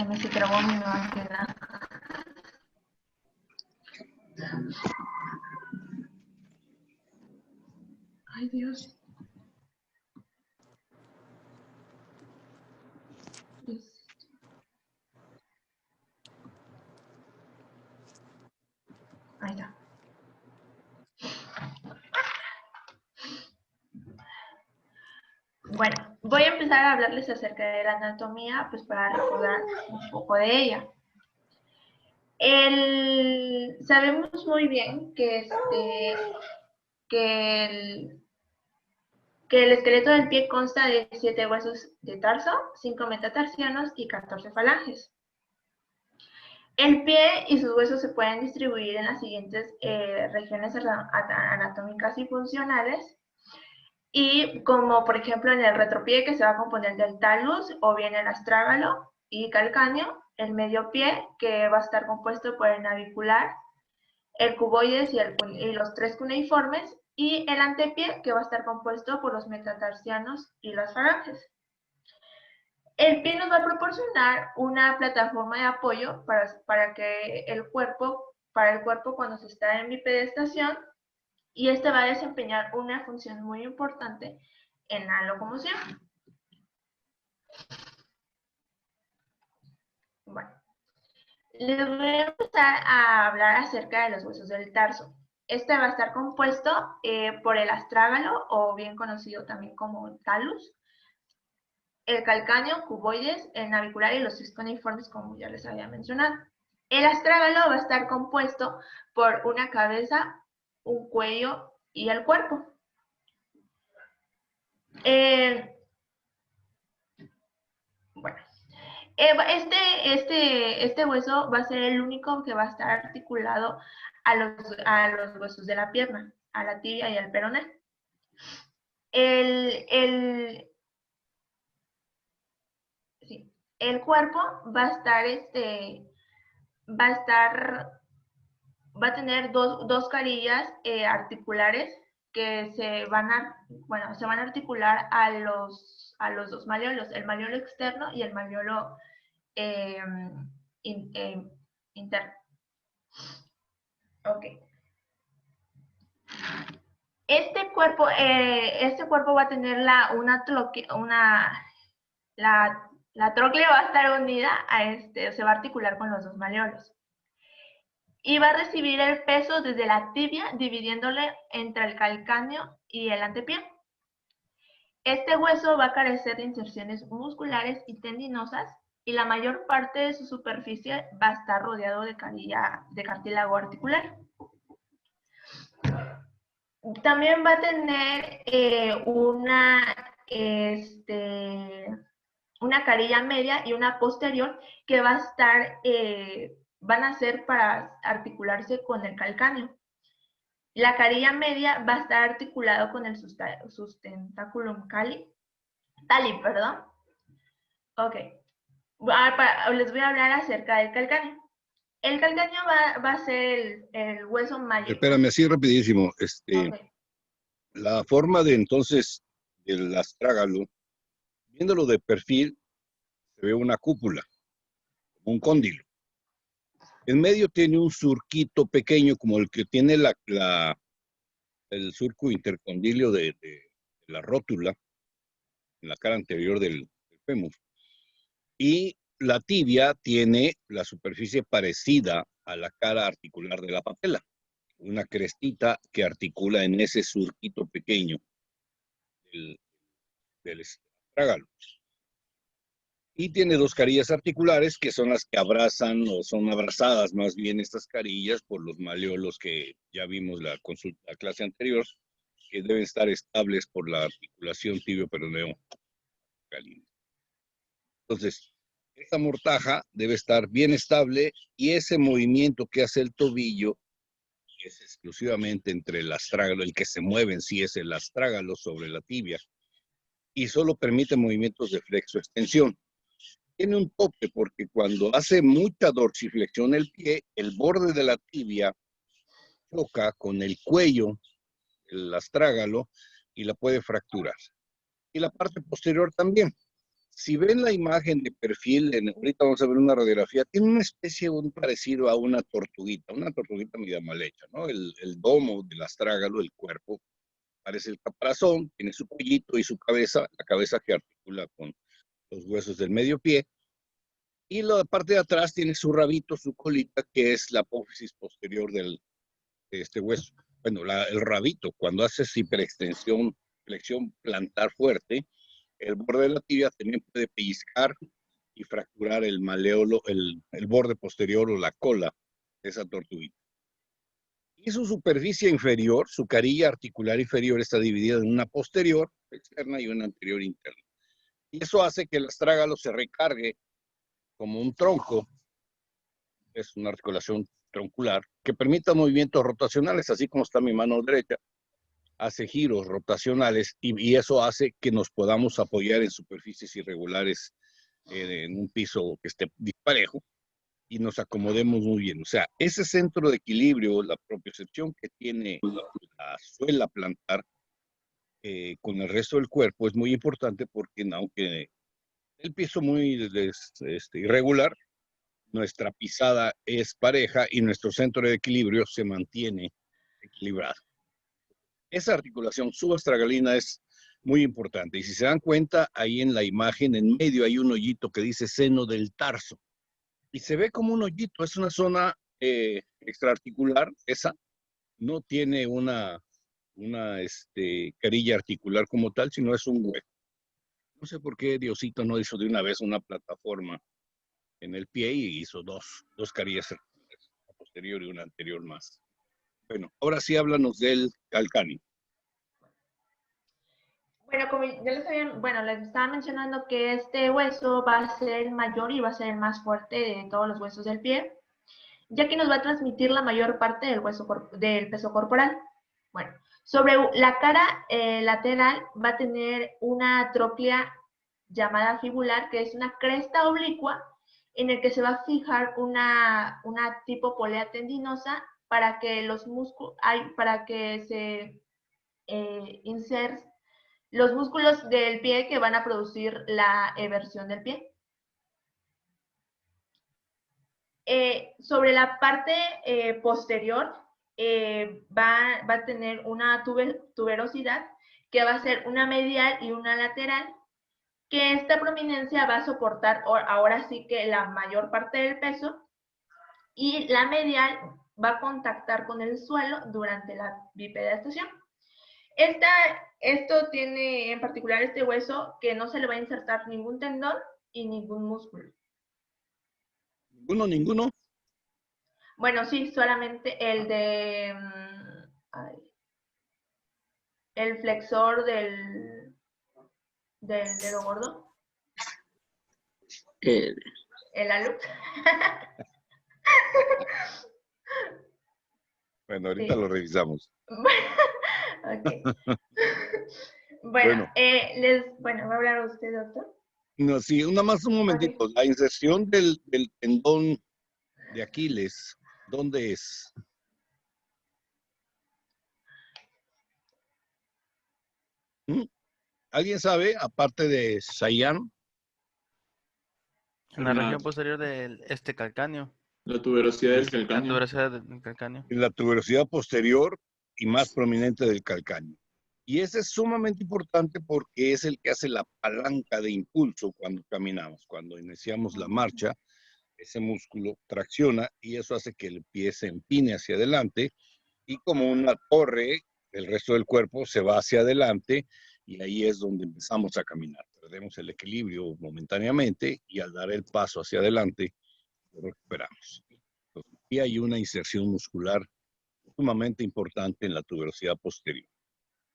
Me se trabó mi máquina. Ay, Dios. Ahí está. Bueno, voy a empezar a hablarles acerca de la anatomía, pues para recordar un poco de ella. Sabemos muy bien que el esqueleto del pie consta de 7 huesos de tarso, 5 metatarsianos y 14 falanges. El pie y sus huesos se pueden distribuir en las siguientes regiones anatómicas y funcionales, y como por ejemplo en el retropié, que se va a componer del talus, o bien el astrágalo y calcáneo, el medio pie, que va a estar compuesto por el navicular, el cuboides y los 3 cuneiformes, y el antepié, que va a estar compuesto por los metatarsianos y las falanges. El pie nos va a proporcionar una plataforma de apoyo para el cuerpo cuando se está en bipedestación, y este va a desempeñar una función muy importante en la locomoción. Bueno, les voy a empezar a hablar acerca de los huesos del tarso. Este va a estar compuesto por el astrágalo, o bien conocido también como talus, el calcáneo, cuboides, el navicular y los 6 cuneiformes, como ya les había mencionado. El astrágalo va a estar compuesto por una cabeza, un cuello y el cuerpo. Bueno, este hueso va a ser el único que va a estar articulado a los huesos de la pierna, a la tibia y al peroné. El cuerpo va a tener dos carillas articulares que se van a articular a los dos malleolos, el malleolo externo y el malleolo interno. Ok. Este cuerpo va a tener la tróclea va a estar unida se va a articular con los dos malleolos. Y va a recibir el peso desde la tibia, dividiéndole entre el calcáneo y el antepié. Este hueso va a carecer de inserciones musculares y tendinosas, y la mayor parte de su superficie va a estar rodeado de cartílago articular. También va a tener una carilla media y una posterior que van a ser para articularse con el calcáneo. La carilla media va a estar articulado con el sustentaculum tali, perdón. Ok. Les voy a hablar acerca del calcáneo. El calcáneo va a ser el hueso mayor. Espérame, así rapidísimo. Okay. La forma de entonces del astrágalo, viéndolo de perfil, se ve una cúpula, como un cóndilo. En medio tiene un surquito pequeño, como el que tiene el surco intercondilio de la rótula, en la cara anterior del fémur. Y la tibia tiene la superficie parecida a la cara articular de la patela, una crestita que articula en ese surquito pequeño del astrágalo. Y tiene dos carillas articulares que son las que abrazan, o son abrazadas más bien estas carillas por los malleolos que ya vimos la clase anterior, que deben estar estables por la articulación tibio-peroneo. Entonces, esta mortaja debe estar bien estable, y ese movimiento que hace el tobillo es exclusivamente entre el astrágalo, el que se mueve en sí es el astrágalo sobre la tibia, y solo permite movimientos de flexo-extensión. Tiene un tope porque cuando hace mucha dorsiflexión el pie, el borde de la tibia choca con el cuello, el astrágalo, y la puede fracturar. Y la parte posterior también. Si ven la imagen de perfil, ahorita vamos a ver una radiografía, tiene una especie un parecido a una tortuguita medio mal hecha, ¿no? El domo del astrágalo, el cuerpo, parece el caparazón, tiene su cuellito y su cabeza, la cabeza que articula con los huesos del medio pie, y la parte de atrás tiene su rabito, su colita, que es la apófisis posterior de este hueso. Bueno, el rabito, cuando haces hiperextensión, flexión plantar fuerte, el borde de la tibia también puede pellizcar y fracturar el maleolo, el borde posterior o la cola de esa tortuguita. Y su superficie inferior, su carilla articular inferior, está dividida en una posterior externa y una anterior interna. Y eso hace que el astrágalo se recargue como un tronco, es una articulación troncular, que permita movimientos rotacionales, así como está mi mano derecha, hace giros rotacionales y eso hace que nos podamos apoyar en superficies irregulares en un piso que esté disparejo y nos acomodemos muy bien. O sea, ese centro de equilibrio, la propiocepción que tiene la suela plantar con el resto del cuerpo es muy importante porque aunque el piso muy irregular, nuestra pisada es pareja y nuestro centro de equilibrio se mantiene equilibrado. Esa articulación subastragalina es muy importante. Y si se dan cuenta, ahí en la imagen, en medio hay un hoyito que dice seno del tarso. Y se ve como un hoyito, es una zona extraarticular, esa no tiene una carilla articular como tal, sino es un hueco. No sé por qué Diosito no hizo de una vez una plataforma en el pie y hizo dos carillas articulares, una posterior y una anterior más. Bueno, ahora sí háblanos del calcáneo. Bueno, como ya les estaba mencionando que este hueso va a ser el mayor y va a ser el más fuerte de todos los huesos del pie, ya que nos va a transmitir la mayor parte del peso corporal. Bueno, sobre la cara lateral va a tener una tróclea llamada fibular, que es una cresta oblicua en el que se va a fijar una tipo polea tendinosa para que se insert los músculos del pie que van a producir la eversión del pie. Sobre la parte posterior va a tener una tuberosidad que va a ser una medial y una lateral, que esta prominencia va a soportar ahora sí que la mayor parte del peso, y la medial va a contactar con el suelo durante la bipedestación. Esto tiene en particular este hueso que no se le va a insertar ningún tendón y ningún músculo. Ninguno. Bueno, sí, solamente el flexor del dedo gordo. El alux. Bueno, ahorita Sí. lo revisamos. Okay. Bueno, va a hablar usted, doctor. No, sí, un momentito. Okay. La inserción del tendón de Aquiles, ¿dónde es? ¿Alguien sabe, aparte de Sayan? En la región posterior del calcáneo. La tuberosidad del calcáneo. La tuberosidad del calcáneo. En la tuberosidad posterior y más prominente del calcáneo. Y ese es sumamente importante porque es el que hace la palanca de impulso cuando caminamos. Cuando iniciamos la marcha, ese músculo tracciona y eso hace que el pie se empine hacia adelante y como una torre, el resto del cuerpo se va hacia adelante y ahí es donde empezamos a caminar. Perdemos el equilibrio momentáneamente y al dar el paso hacia adelante lo recuperamos. Entonces, aquí hay una inserción muscular sumamente importante en la tuberosidad posterior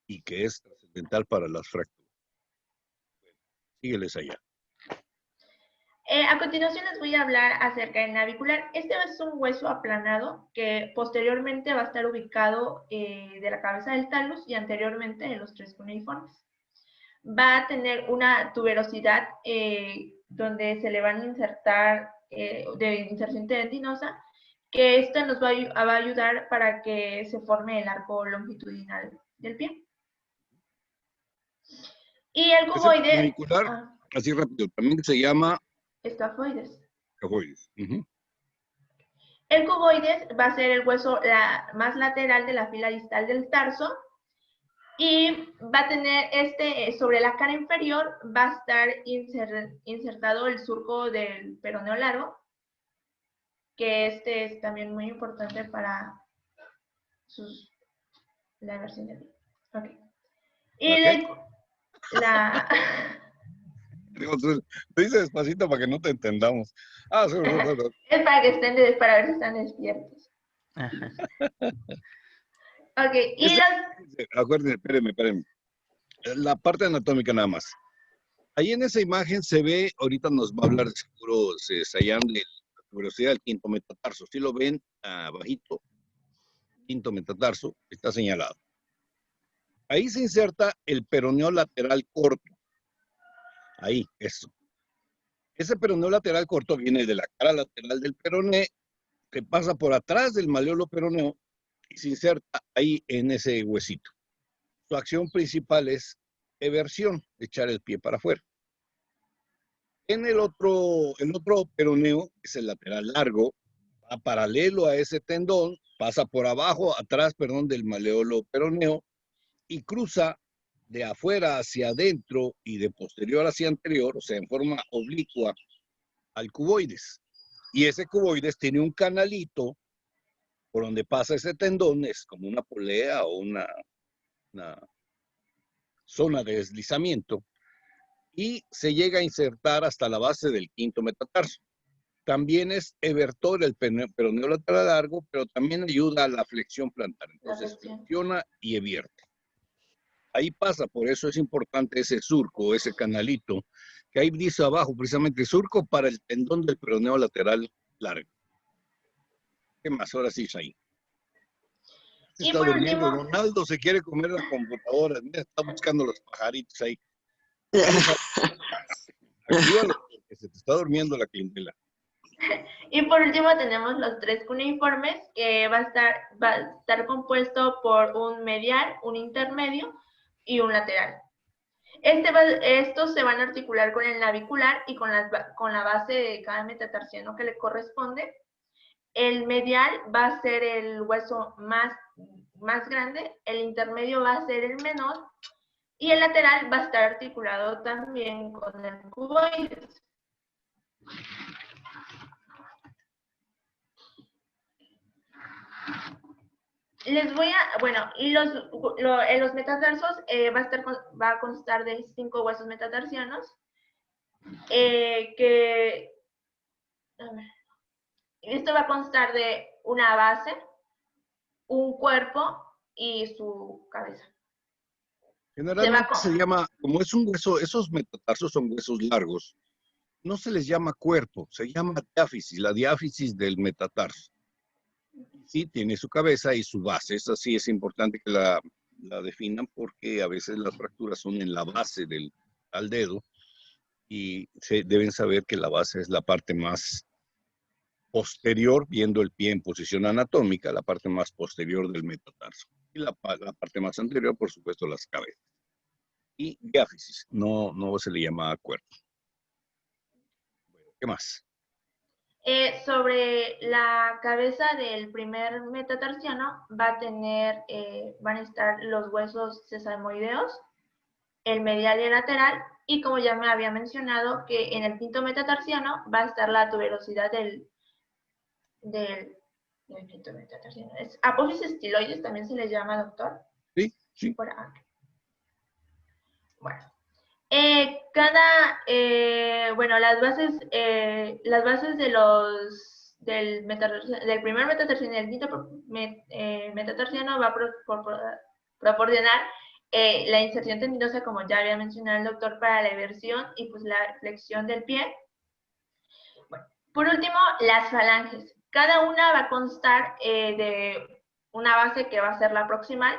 y que es trascendental para las fracturas. Sígueles allá. A continuación les voy a hablar acerca del navicular. Este es un hueso aplanado que posteriormente va a estar ubicado de la cabeza del talus y anteriormente en los tres cuneiformes. Va a tener una tuberosidad donde se le van a insertar de inserción tendinosa, que esta nos va a ayudar para que se forme el arco longitudinal del pie. Y el cuboide... así rápido, también se llama Escafoides. escafoides. Ujú. El cuboides va a ser el hueso más lateral de la fila distal del tarso y va a tener sobre la cara inferior va a estar insertado el surco del peroneo largo, que es también muy importante para la versión de vida. Okay. Y ¿Qué? la Lo dice despacito para que no te entendamos. Ah, sí, es para que para ver si están despiertos. Ok, y acuérdense, espérenme. La parte anatómica nada más. Ahí en esa imagen se ve, ahorita nos va a hablar seguro Sayán de la tuberosidad del quinto metatarso. Si lo ven abajito, quinto metatarso, está señalado. Ahí se inserta el peroneo lateral corto. Ahí, eso. Ese peroneo lateral corto viene de la cara lateral del peroné, que pasa por atrás del maleolo peroneo y se inserta ahí en ese huesito. Su acción principal es eversión, echar el pie para afuera. En el otro peroneo, que es el lateral largo, va paralelo a ese tendón, pasa por abajo, atrás, del maleolo peroneo y cruza de afuera hacia adentro y de posterior hacia anterior, o sea, en forma oblicua al cuboides. Y ese cuboides tiene un canalito por donde pasa ese tendón, es como una polea o una zona de deslizamiento, y se llega a insertar hasta la base del quinto metatarso. También es evertor el peroneo lateral largo, pero también ayuda a la flexión plantar. Entonces flexiona y evierte. Ahí pasa, por eso es importante ese surco, ese canalito, que ahí dice abajo, precisamente surco para el tendón del peroneo lateral largo. ¿Qué más? Ahora sí, Shai. Se está durmiendo. Último, Ronaldo se quiere comer la computadora. Mira, está buscando los pajaritos ahí. Actívalo, porque se te está durmiendo la clientela. Y por último tenemos los tres cuneiformes, que va a estar compuesto por un medial, un intermedio y un lateral. Estos se van a articular con el navicular y con la base de cada metatarsiano que le corresponde. El medial va a ser el hueso más grande, el intermedio va a ser el menor y el lateral va a estar articulado también con el cuboides. Y los metatarsos va a constar de 5 huesos metatarsianos, esto va a constar de una base, un cuerpo y su cabeza. Generalmente se llama, como es un hueso, esos metatarsos son huesos largos, no se les llama cuerpo, se llama diáfisis, la diáfisis del metatarso. Sí, tiene su cabeza y su base. Esa sí es importante que la definan porque a veces las fracturas son en la base al dedo y deben saber que la base es la parte más posterior, viendo el pie en posición anatómica, la parte más posterior del metatarso. Y la parte más anterior, por supuesto, las cabezas. Y diáfisis, no se le llama cuerpo. Bueno, ¿qué más? Sobre la cabeza del primer metatarsiano van a estar los huesos sesamoideos, el medial y el lateral, y como ya me había mencionado, que en el quinto metatarsiano va a estar la tuberosidad del quinto metatarsiano. Apófisis estiloides también se le llama, doctor. Sí. Bueno. Las bases del primer metatarsiano y del quinto metatarsiano va a proporcionar la inserción tendinosa, como ya había mencionado el doctor, para la eversión y pues la flexión del pie. Bueno, por último, las falanges. Cada una va a constar de una base que va a ser la proximal,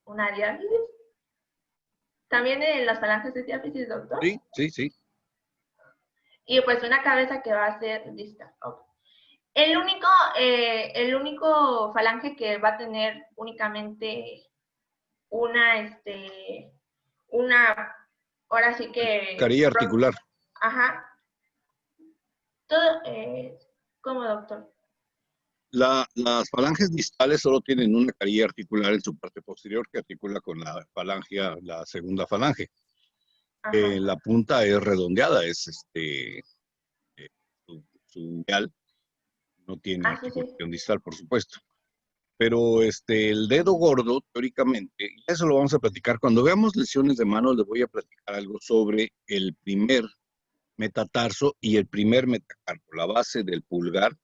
una diáfisis. ¿También en las falanges de diáfisis, doctor? Sí. Y pues una cabeza que va a ser distal. Okay. El único falange que va a tener únicamente una ahora sí que... Carilla articular. Ajá. Todo, ¿cómo, doctor? Las falanges distales solo tienen una carilla articular en su parte posterior que articula con la falange, la segunda falange. Ajá. La punta es redondeada, es su umbral no tiene Ah, sí, sí. articulación distal, por supuesto. Pero el dedo gordo, teóricamente, y eso lo vamos a platicar. Cuando veamos lesiones de mano, les voy a platicar algo sobre el primer metatarso y el primer metacarpo, la base del pulgar.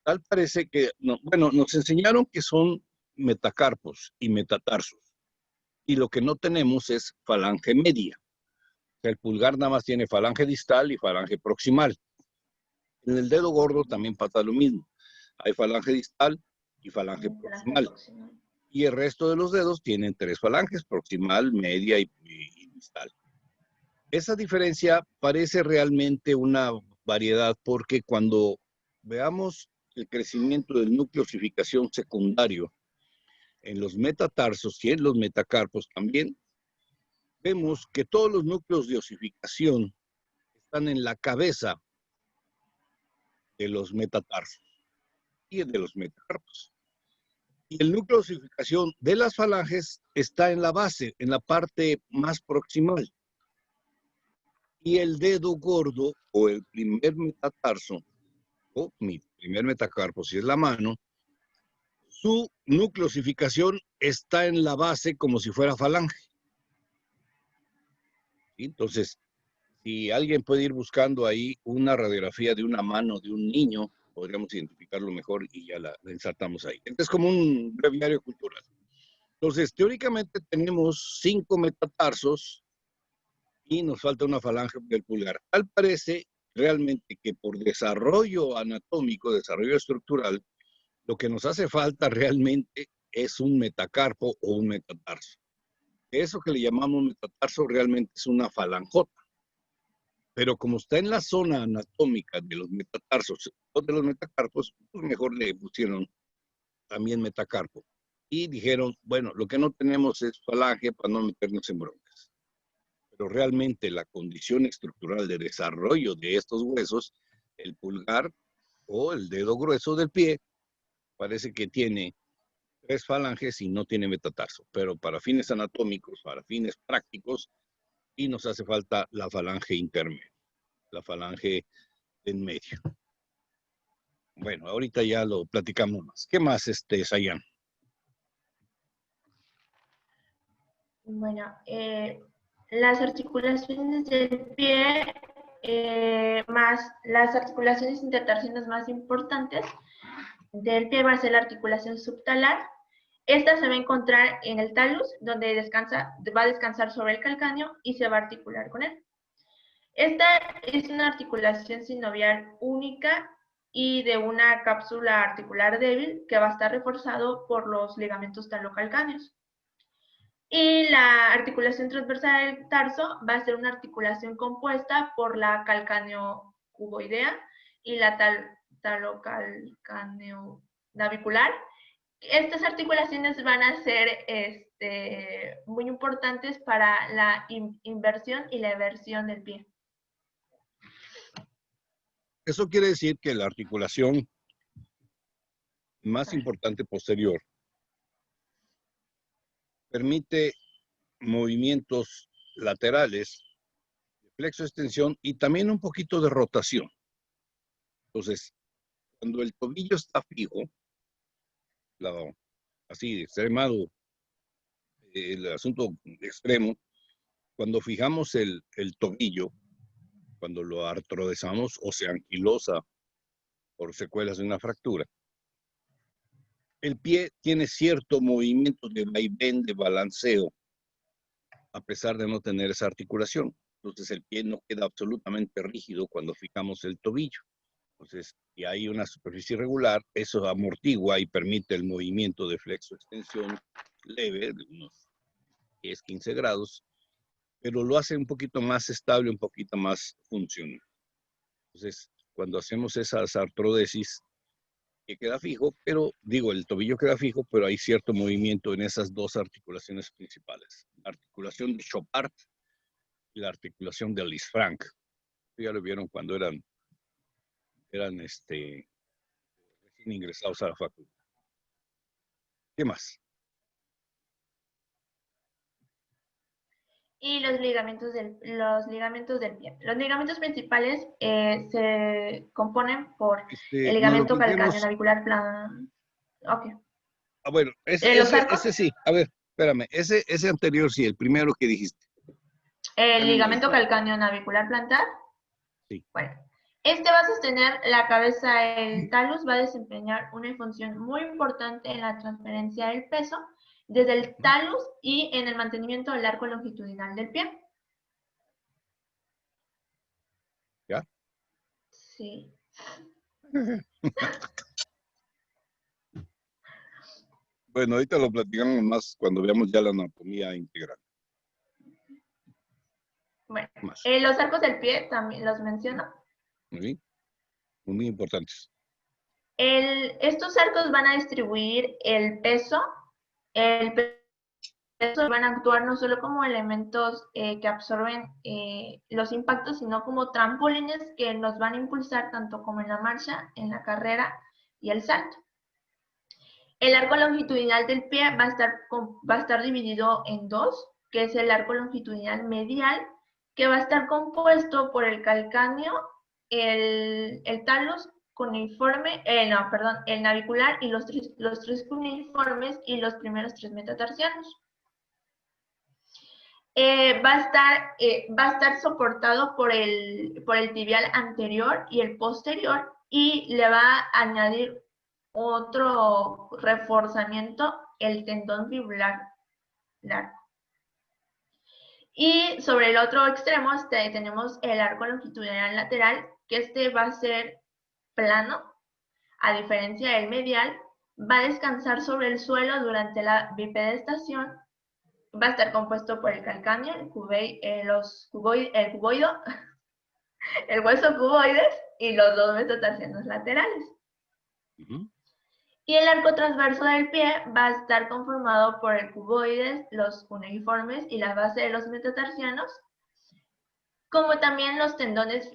Tal parece que, no, bueno, nos enseñaron que son metacarpos y metatarsos. Y lo que no tenemos es falange media. O sea, el pulgar nada más tiene falange distal y falange proximal. En el dedo gordo también pasa lo mismo. Hay falange distal y falange proximal. Y el resto de los dedos tienen 3 falanges, proximal, media y distal. Esa diferencia parece realmente una variedad porque cuando veamos el crecimiento del núcleo de osificación secundario en los metatarsos y en los metacarpos también, vemos que todos los núcleos de osificación están en la cabeza de los metatarsos y de los metacarpos. Y el núcleo de osificación de las falanges está en la base, en la parte más proximal. Y el dedo gordo, o el primer metatarso, o mi primer metacarpo, si es la mano, su núcleo de osificación está en la base como si fuera falange. Entonces, si alguien puede ir buscando ahí una radiografía de una mano de un niño, podríamos identificarlo mejor y ya la insertamos ahí. Es como un breviario cultural. Entonces, teóricamente tenemos 5 metatarsos y nos falta una falange del pulgar. Tal parece realmente que por desarrollo anatómico, desarrollo estructural, lo que nos hace falta realmente es un metacarpo o un metatarso. Eso que le llamamos metatarso realmente es una falanjota. Pero como está en la zona anatómica de los metatarsos o de los metacarpos, pues mejor le pusieron también metacarpo. Y dijeron, bueno, lo que no tenemos es falange para no meternos en broncas. Pero realmente la condición estructural de desarrollo de estos huesos, el pulgar o el dedo grueso del pie, parece que tiene 3 falanges y no tiene metatarso. Pero para fines anatómicos, para fines prácticos, y nos hace falta la falange intermedia, la falange en medio. Bueno, ahorita ya lo platicamos más. ¿Qué más, Sayan? Bueno, las articulaciones del pie, más las articulaciones intertarsianas más importantes del pie va a ser la articulación subtalar. Esta se va a encontrar en el talus, donde va a descansar sobre el calcáneo y se va a articular con él. Esta es una articulación sinovial única y de una cápsula articular débil que va a estar reforzado por los ligamentos talocalcáneos. Y la articulación transversal del tarso va a ser una articulación compuesta por la calcáneo-cuboidea y la talocalcáneo-navicular. Estas articulaciones van a ser muy importantes para la inversión y la eversión del pie. Eso quiere decir que la articulación más importante posterior permite movimientos laterales, flexo-extensión y también un poquito de rotación. Entonces, cuando el tobillo está fijo, así extremado, el asunto extremo, cuando fijamos el tobillo, cuando lo artrodesamos o se anquilosa por secuelas de una fractura, el pie tiene cierto movimiento de vaivén, de balanceo, a pesar de no tener esa articulación. Entonces el pie no queda absolutamente rígido cuando fijamos el tobillo. Entonces, si hay una superficie irregular, eso amortigua y permite el movimiento de flexo-extensión leve, de unos 10, 15 grados, pero lo hace un poquito más estable, un poquito más funcional. Entonces, cuando hacemos esas artrodesis, que queda fijo, pero digo, el tobillo queda fijo, pero hay cierto movimiento en esas 2 articulaciones principales. La articulación de Chopard y la articulación del Lisfranc. Ya lo vieron cuando eran recién ingresados a la facultad. ¿Qué más? Y los ligamentos del pie. Los ligamentos principales se componen por el Nos lo ligamento calcáneo planteamos. navicular plan. Ok. Bueno, ¿Los arcos? ese sí. A ver, espérame. Ese anterior sí, el primero que dijiste. El Calcáneo ligamento navicular. calcáneo navicular plantar. Sí. Bueno, este va a sostener la cabeza, el talus va a desempeñar una función muy importante en la transferencia del peso desde el talus y en el mantenimiento del arco longitudinal del pie. ¿Ya? Sí. Bueno, ahorita lo platicamos más cuando veamos ya la anatomía integral. Bueno, Más. los arcos del pie también los menciono. ¿Sí? Muy importantes. Estos arcos van a distribuir el peso. El peso van a actuar no solo como elementos que absorben los impactos, sino como trampolines que nos van a impulsar tanto como en la marcha, en la carrera y el salto. El arco longitudinal del pie va a estar dividido en dos, que es el arco longitudinal medial, que va a estar compuesto por el calcáneo, el talus cuneiforme, el navicular y los tres cuneiformes y los primeros 3 metatarsianos. Va a estar soportado por el tibial anterior y el posterior, y le va a añadir otro reforzamiento, el tendón fibular largo. Y sobre el otro extremo tenemos el arco longitudinal lateral, que este va a ser plano, a diferencia del medial, va a descansar sobre el suelo durante la bipedestación. Va a estar compuesto por el calcáneo, el cuboide, el hueso cuboides y los 2 metatarsianos laterales. Y el arco transverso del pie va a estar conformado por el cuboides, los cuneiformes y la base de los metatarsianos, como también los tendones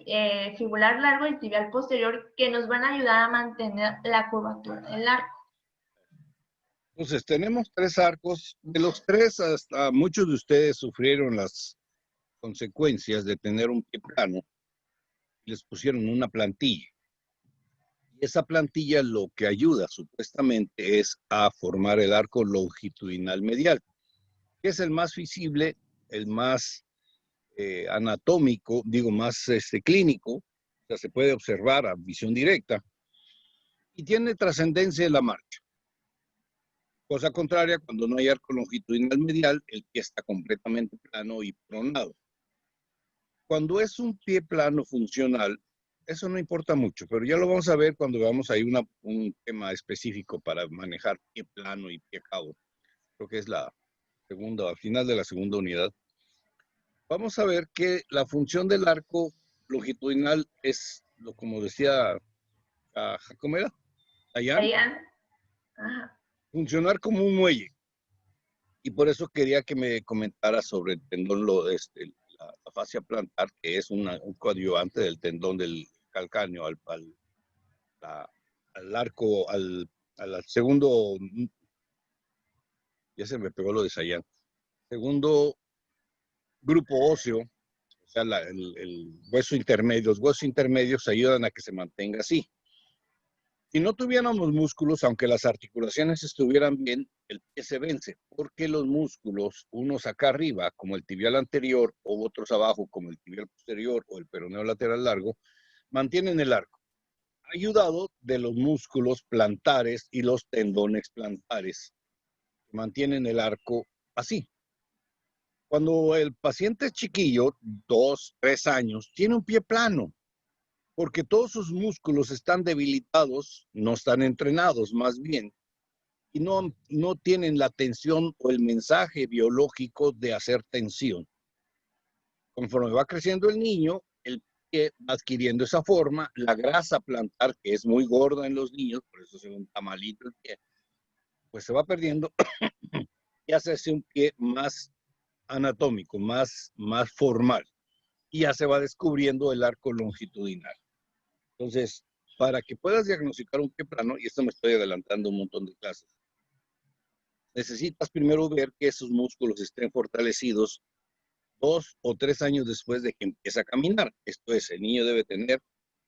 fibular largo y tibial posterior, que nos van a ayudar a mantener la curvatura del arco. Entonces, tenemos 3 arcos. De los 3, hasta muchos de ustedes sufrieron las consecuencias de tener un pie plano. Les pusieron una plantilla. Y esa plantilla lo que ayuda supuestamente es a formar el arco longitudinal medial, que es el más visible, el más anatómico, digo, más clínico, o sea, se puede observar a visión directa, y tiene trascendencia en la marcha. Cosa contraria, cuando no hay arco longitudinal medial, el pie está completamente plano y pronado. Cuando es un pie plano funcional, eso no importa mucho, pero ya lo vamos a ver cuando veamos ahí un tema específico para manejar pie plano y pie cabo. Creo que es la segunda, al final de la segunda unidad. Vamos a ver que la función del arco longitudinal es, como decía Jacomera, funcionar como un muelle. Y por eso quería que me comentara sobre el tendón, la fascia plantar, que es un coadyuvante del tendón del calcáneo al arco, al segundo, ya se me pegó lo de Sayán, segundo grupo óseo, o sea, el hueso intermedio. Los huesos intermedios ayudan a que se mantenga así. Si no tuviéramos músculos, aunque las articulaciones estuvieran bien, el pie se vence, porque los músculos, unos acá arriba, como el tibial anterior, o otros abajo, como el tibial posterior o el peroneo lateral largo, mantienen el arco, ayudado de los músculos plantares y los tendones plantares, que mantienen el arco así. Cuando el paciente es chiquillo, 2, 3 años, tiene un pie plano, porque todos sus músculos están debilitados, no están entrenados más bien, y no tienen la tensión o el mensaje biológico de hacer tensión. Conforme va creciendo el niño, el pie va adquiriendo esa forma, la grasa plantar, que es muy gorda en los niños, por eso se ve un tamalito el pie, pues se va perdiendo y hace un pie más anatómico, más formal. y ya se va descubriendo el arco longitudinal. Entonces, para que puedas diagnosticar un pie plano, y esto me estoy adelantando un montón de clases, necesitas primero ver que esos músculos estén fortalecidos 2 o 3 años después de que empiece a caminar. Esto es, el niño debe tener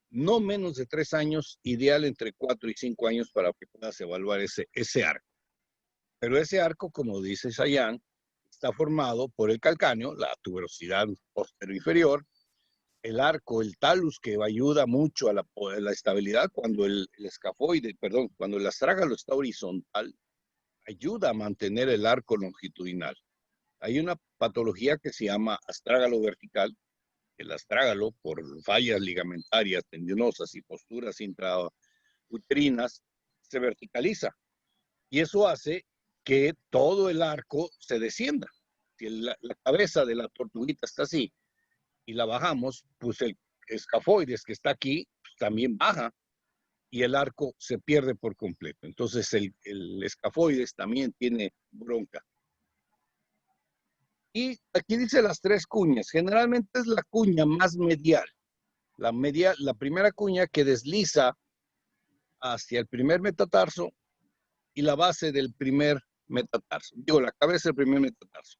no menos de 3 años, ideal entre 4 y 5 años para que puedas evaluar ese arco. Pero ese arco, como dice Sayan, está formado por el calcáneo, la tuberosidad posterior inferior, el arco, el talus, que ayuda mucho a la estabilidad cuando el escafoide, perdón, cuando el astrágalo está horizontal, ayuda a mantener el arco longitudinal. Hay una patología que se llama astrágalo vertical. El astrágalo, por fallas ligamentarias, tendinosas y posturas intrauterinas, se verticaliza. Y eso hace que todo el arco se descienda. Si la cabeza de la tortuguita está así y la bajamos, pues el escafoides que está aquí pues, también baja y el arco se pierde por completo. Entonces el escafoides también tiene bronca. Y aquí dice las 3 cuñas. Generalmente es la cuña más medial. La primera cuña que desliza hacia el primer metatarso y la base del primer metatarso. Digo, la cabeza del primer metatarso.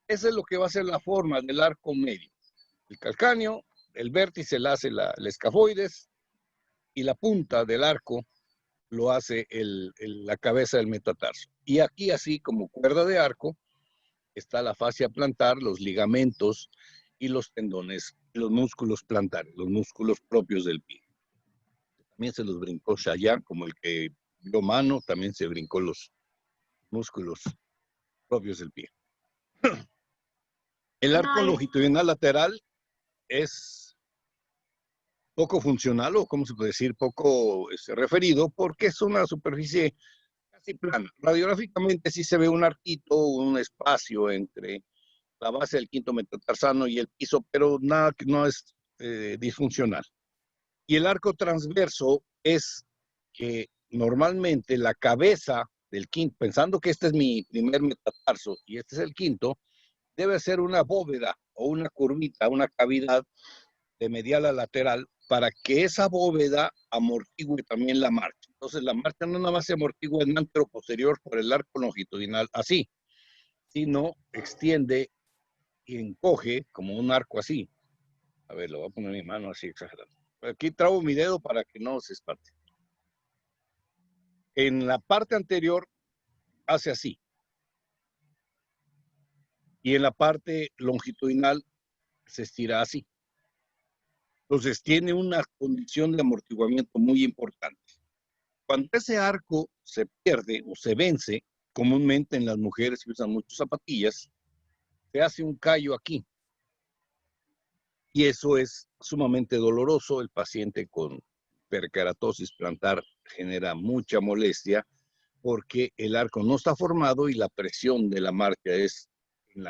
Esa es lo que va a ser la forma del arco medio. El calcáneo, el vértice la hace el escafoides y la punta del arco lo hace la cabeza del metatarso. Y aquí, así como cuerda de arco, está la fascia plantar, los ligamentos y los tendones, los músculos plantares, los músculos propios del pie. También se los brincó Chayanne, como el que vio mano, también se brincó los músculos propios del pie. El arco longitudinal lateral es poco funcional, o como se puede decir, poco referido, porque es una superficie casi plana. Radiográficamente sí se ve un arquito, un espacio entre la base del quinto metatarsano y el piso, pero nada, no es disfuncional. Y el arco transverso es que normalmente la cabeza del quinto, pensando que este es mi primer metatarso y este es el quinto, debe ser una bóveda o una curvita, una cavidad de medial a lateral para que esa bóveda amortigue también la marcha. Entonces la marcha no nada más se amortigua en antero posterior por el arco longitudinal así, sino extiende y encoge como un arco así. A ver, lo voy a poner en mi mano así exagerando. Aquí traigo mi dedo para que no se espante. En la parte anterior hace así. Y en la parte longitudinal se estira así. Entonces tiene una condición de amortiguamiento muy importante. Cuando ese arco se pierde o se vence, comúnmente en las mujeres que usan muchas zapatillas, se hace un callo aquí. Y eso es sumamente doloroso. El paciente con perkeratosis plantar genera mucha molestia porque el arco no está formado y la presión de la marcha es, en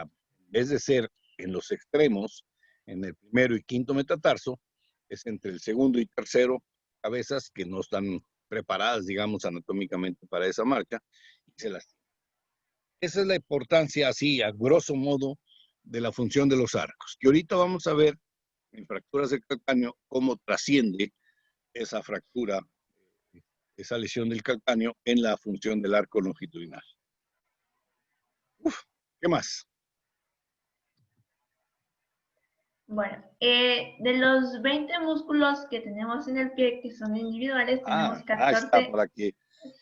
vez de ser en los extremos, en el primero y quinto metatarso, es entre el segundo y tercero cabezas que no están preparadas, digamos, anatómicamente para esa marcha y se lastiman. Esa es la importancia, así, a grosso modo, de la función de los arcos. Que ahorita vamos a ver en fracturas del calcáneo cómo trasciende esa fractura, esa lesión del calcáneo en la función del arco longitudinal. ¿Qué más? Bueno, de los 20 músculos que tenemos en el pie, que son individuales, tenemos 14. Ahí está,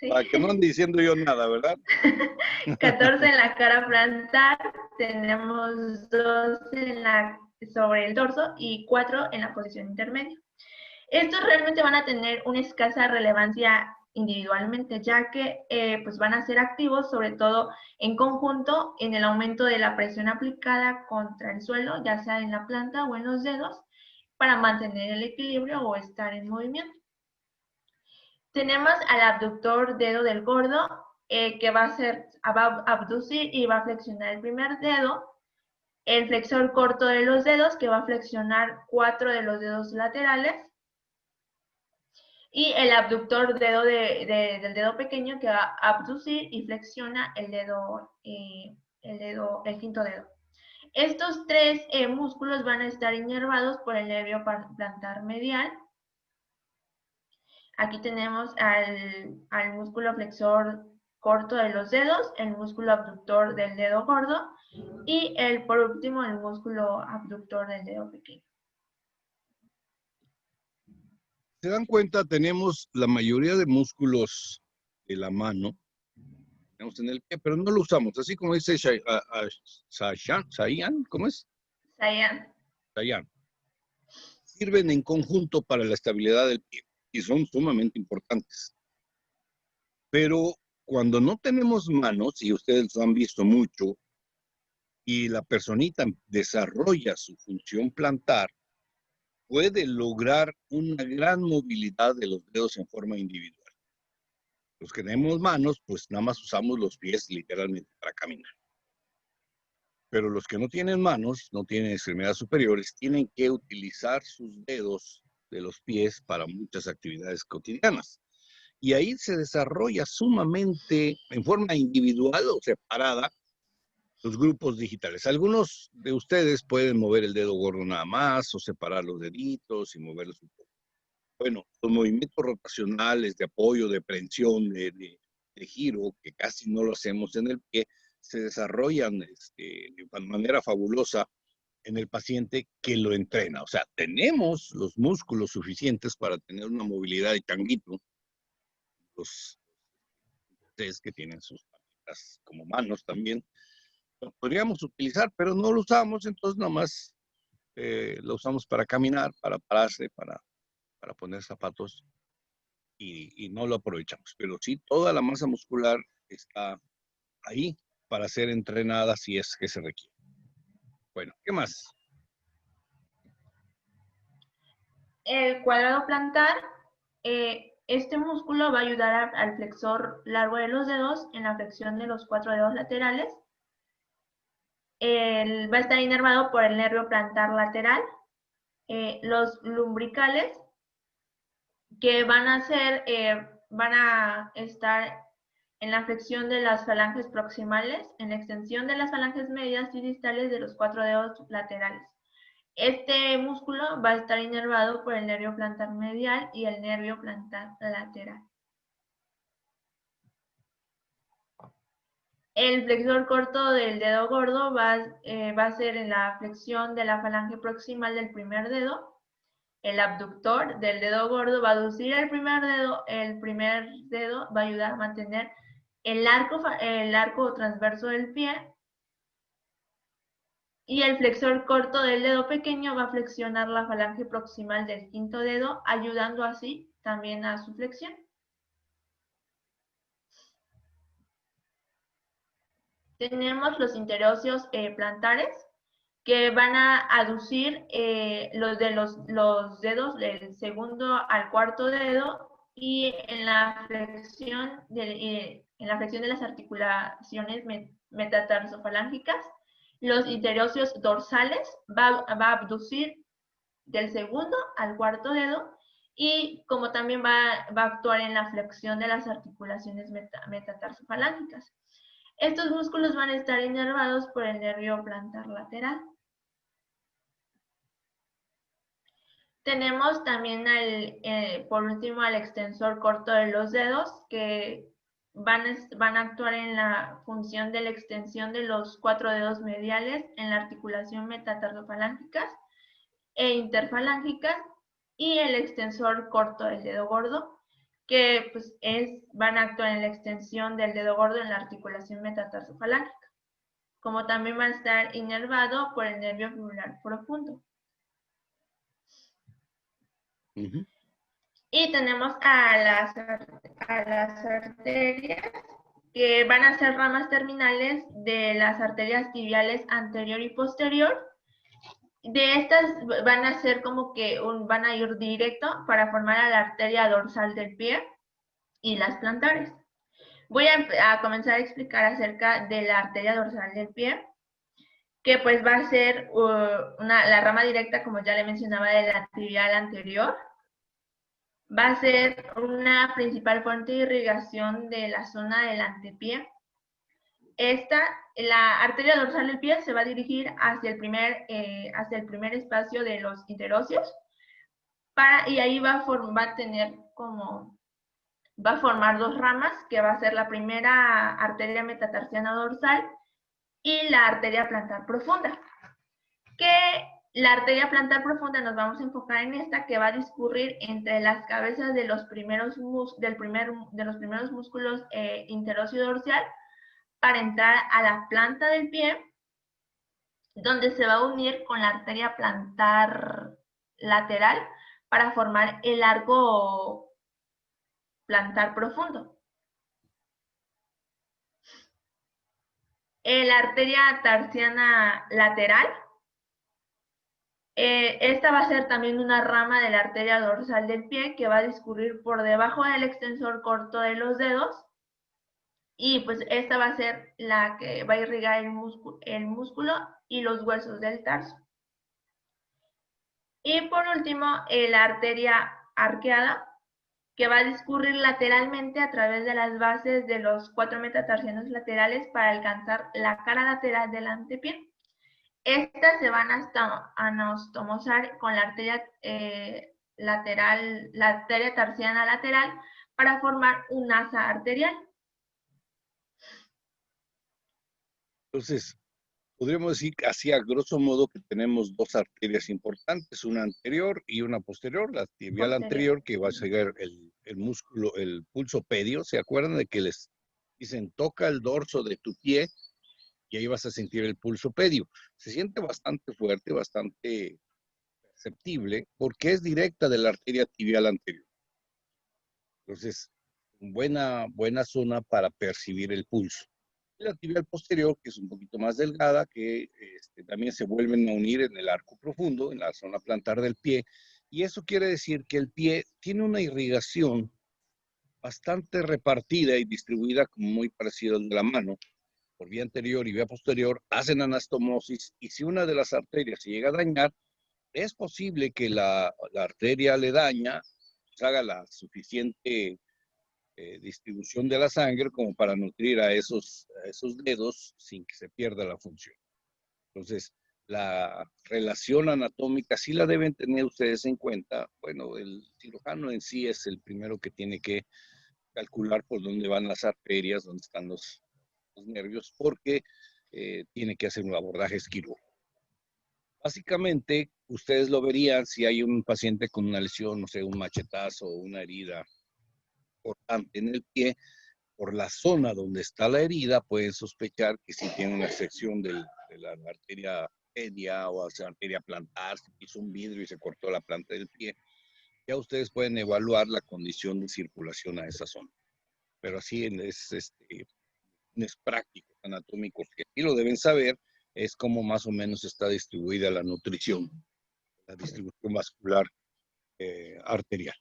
¿sí? para que no ande diciendo yo nada, ¿verdad? 14 en la cara plantar, tenemos 2 sobre el dorso y 4 en la posición intermedia. Estos realmente van a tener una escasa relevancia individualmente, ya que pues van a ser activos sobre todo en conjunto en el aumento de la presión aplicada contra el suelo, ya sea en la planta o en los dedos, para mantener el equilibrio o estar en movimiento. Tenemos al abductor dedo del gordo, que va a abducir y va a flexionar el primer dedo, el flexor corto de los dedos, que va a flexionar 4 de los dedos laterales, y el abductor dedo del dedo pequeño, que va a abducir y flexiona el quinto dedo. Estos tres músculos van a estar inervados por el nervio plantar medial. Aquí tenemos al músculo flexor corto de los dedos, el músculo abductor del dedo gordo y por último el músculo abductor del dedo pequeño. Se dan cuenta, tenemos la mayoría de músculos de la mano, tenemos en el pie, pero no lo usamos, así como dice Sayan, ¿cómo es? Sayan. Sirven en conjunto para la estabilidad del pie y son sumamente importantes. Pero cuando no tenemos manos, y ustedes lo han visto mucho, y la personita desarrolla su función plantar, puede lograr una gran movilidad de los dedos en forma individual. Los que tenemos manos, pues nada más usamos los pies literalmente para caminar. Pero los que no tienen manos, no tienen extremidades superiores, tienen que utilizar sus dedos de los pies para muchas actividades cotidianas. Y ahí se desarrolla sumamente, en forma individual o separada, los grupos digitales. Algunos de ustedes pueden mover el dedo gordo nada más o separar los deditos y moverlos un poco. Bueno, los movimientos rotacionales de apoyo, de prensión, de giro, que casi no lo hacemos en el pie, se desarrollan de manera fabulosa en el paciente que lo entrena. O sea, tenemos los músculos suficientes para tener una movilidad de changuito, los ustedes que tienen sus patitas como manos también, lo podríamos utilizar, pero no lo usamos, entonces nomás lo usamos para caminar, para pararse, para poner zapatos y no lo aprovechamos. Pero sí, toda la masa muscular está ahí para ser entrenada si es que se requiere. Bueno, ¿qué más? El cuadrado plantar, este músculo va a ayudar al flexor largo de los dedos en la flexión de los 4 dedos laterales. Va a estar inervado por el nervio plantar lateral. Los lumbricales que van a estar en la flexión de las falanges proximales, en la extensión de las falanges medias y distales de los 4 dedos laterales. Este músculo va a estar inervado por el nervio plantar medial y el nervio plantar lateral. El flexor corto del dedo gordo va a ser en la flexión de la falange proximal del primer dedo. El abductor del dedo gordo va a aducir el primer dedo va a ayudar a mantener el arco transverso del pie. Y el flexor corto del dedo pequeño va a flexionar la falange proximal del quinto dedo, ayudando así también a su flexión. Tenemos los interóseos plantares, que van a aducir los dedos del segundo al cuarto dedo y en la flexión de las articulaciones metatarsofalángicas. Los interóseos dorsales va a abducir del segundo al cuarto dedo y como también va a actuar en la flexión de las articulaciones metatarsofalángicas. Estos músculos van a estar inervados por el nervio plantar lateral. Tenemos también, por último, al extensor corto de los dedos, que van a actuar en la función de la extensión de los 4 dedos mediales en la articulación metatarsofalángicas e interfalángicas, y el extensor corto del dedo gordo, que pues, van a actuar en la extensión del dedo gordo en la articulación metatarsofalángicas, como también va a estar inervado por el nervio fibular profundo. Y tenemos a las arterias, que van a ser ramas terminales de las arterias tibiales anterior y posterior. De estas van a ser como que van a ir directo para formar a la arteria dorsal del pie y las plantares. Voy a comenzar a explicar acerca de la arteria dorsal del pie, que pues va a ser la rama directa, como ya le mencionaba, de la tibial anterior. Va a ser una principal fuente de irrigación de la zona del antepié. la arteria dorsal del pie se va a dirigir hacia el primer espacio de los interóseos, y ahí va a formar dos ramas, que va a ser la primera arteria metatarsiana dorsal y la arteria plantar profunda. Que la arteria plantar profunda nos vamos a enfocar en esta, que va a discurrir entre las cabezas de los primeros músculos interóseo dorsal para entrar a la planta del pie, donde se va a unir con la arteria plantar lateral para formar el arco plantar profundo. La arteria tarsiana lateral, esta va a ser también una rama de la arteria dorsal del pie que va a discurrir por debajo del extensor corto de los dedos, y pues esta va a ser la que va a irrigar el músculo y los huesos del tarso. Y por último, la arteria arqueada, que va a discurrir lateralmente a través de las bases de los 4 metatarsianos laterales para alcanzar la cara lateral del antepié. Estas se van a anastomosar con la arteria lateral, la arteria tarsiana lateral, para formar un asa arterial. Entonces, podríamos decir así a grosso modo que tenemos dos arterias importantes, una anterior y una posterior. La tibial anterior, que va a seguir el músculo, el pulso pedio. ¿Se acuerdan de que les dicen toca el dorso de tu pie y ahí vas a sentir el pulso pedio? Se siente bastante fuerte, bastante perceptible, porque es directa de la arteria tibial anterior. Entonces, buena zona para percibir el pulso. La tibial posterior, que es un poquito más delgada, que también se vuelven a unir en el arco profundo, en la zona plantar del pie, y eso quiere decir que el pie tiene una irrigación bastante repartida y distribuida, como muy parecida al de la mano, por vía anterior y vía posterior, hacen anastomosis, y si una de las arterias se llega a dañar, es posible que la arteria aledaña haga la suficiente distribución de la sangre como para nutrir a esos dedos sin que se pierda la función. Entonces, la relación anatómica sí la deben tener ustedes en cuenta. Bueno, el cirujano en sí es el primero que tiene que calcular por dónde van las arterias, dónde están los nervios, porque tiene que hacer un abordaje quirúrgico. Básicamente, ustedes lo verían si hay un paciente con una lesión, no sé, un machetazo o una herida importante en el pie. Por la zona donde está la herida, pueden sospechar que si tiene una sección de la arteria media o la arteria plantar, si hizo un vidrio y se cortó la planta del pie. Ya ustedes pueden evaluar la condición de circulación a esa zona. Pero así es práctico, anatómico, que sí lo deben saber, es cómo más o menos está distribuida la nutrición, la distribución vascular arterial.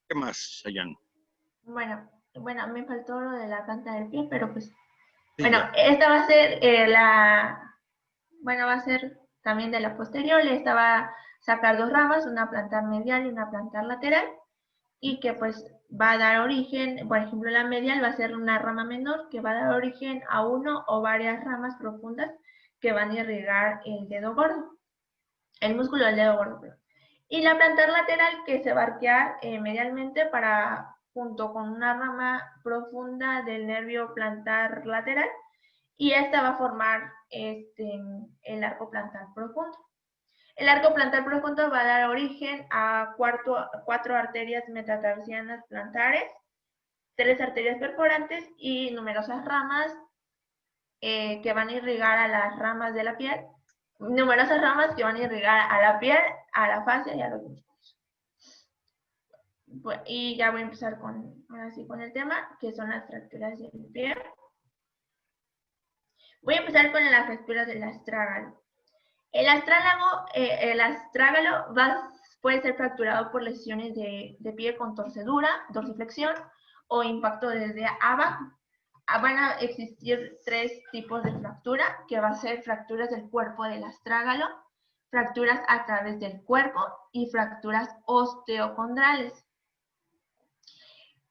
¿Qué más, Shayan? Bueno, me faltó lo de la planta del pie, pero pues, Sí, bueno, ya. esta va a ser va a ser también de la posterior. Esta va a sacar dos ramas, una plantar medial y una plantar lateral, y que pues va a dar origen, por ejemplo, la medial va a ser una rama menor que va a dar origen a uno o varias ramas profundas que van a irrigar el dedo gordo, el músculo del dedo gordo. Y la plantar lateral, que se va a arquear medialmente junto con una rama profunda del nervio plantar lateral, y esta va a formar el arco plantar profundo. El arco plantar profundo va a dar origen a 4 arterias metatarsianas plantares, 3 arterias perforantes y numerosas ramas que van a irrigar a las ramas de la piel, numerosas ramas que van a irrigar a la piel, a la fascia y a los músculos. Y ya voy a empezar con el tema, que son las fracturas del pie. Voy a empezar con las fracturas del astrágalo. El astrágalo puede ser fracturado por lesiones de pie con torcedura, dorsiflexión o impacto desde abajo. Van a existir 3 tipos de fractura, que va a ser fracturas del cuerpo del astrágalo, fracturas a través del cuerpo y fracturas osteocondrales.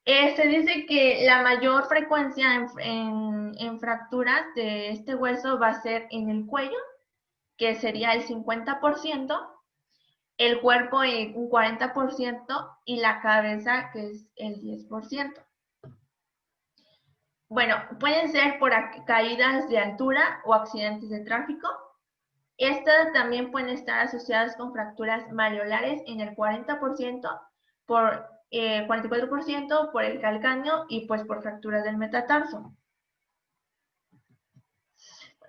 Se dice que la mayor frecuencia en fracturas de este hueso va a ser en el cuello, que sería el 50%, el cuerpo un 40% y la cabeza, que es el 10%. Bueno, pueden ser por caídas de altura o accidentes de tráfico. Estas también pueden estar asociadas con fracturas malleolares en el 40%, por 44% por el calcáneo y pues por fracturas del metatarso.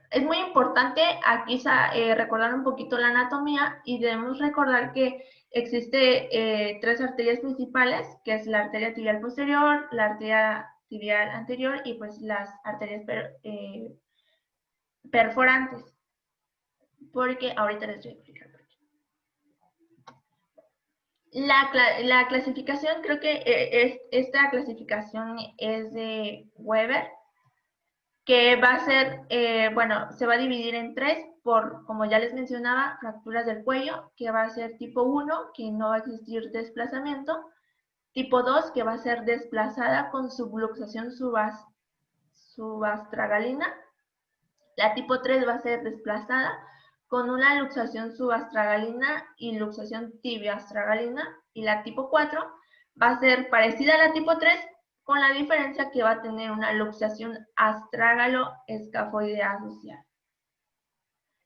Es muy importante aquí recordar un poquito la anatomía y debemos recordar que existe 3 arterias principales, que es la arteria tibial posterior, la arteria tibial anterior y pues las arterias perforantes. Porque ahorita les voy a explicar por qué. La clasificación, creo que esta clasificación es de Weber, que va a ser, bueno, se va a dividir en 3 por, como ya les mencionaba, fracturas del cuello, que va a ser tipo 1, que no va a existir desplazamiento, tipo 2, que va a ser desplazada con subluxación subastragalina, la tipo 3 va a ser desplazada con una luxación subastragalina y luxación tibioastragalina, y la tipo 4 va a ser parecida a la tipo 3, con la diferencia que va a tener una luxación astrágalo-escafoidea asociada.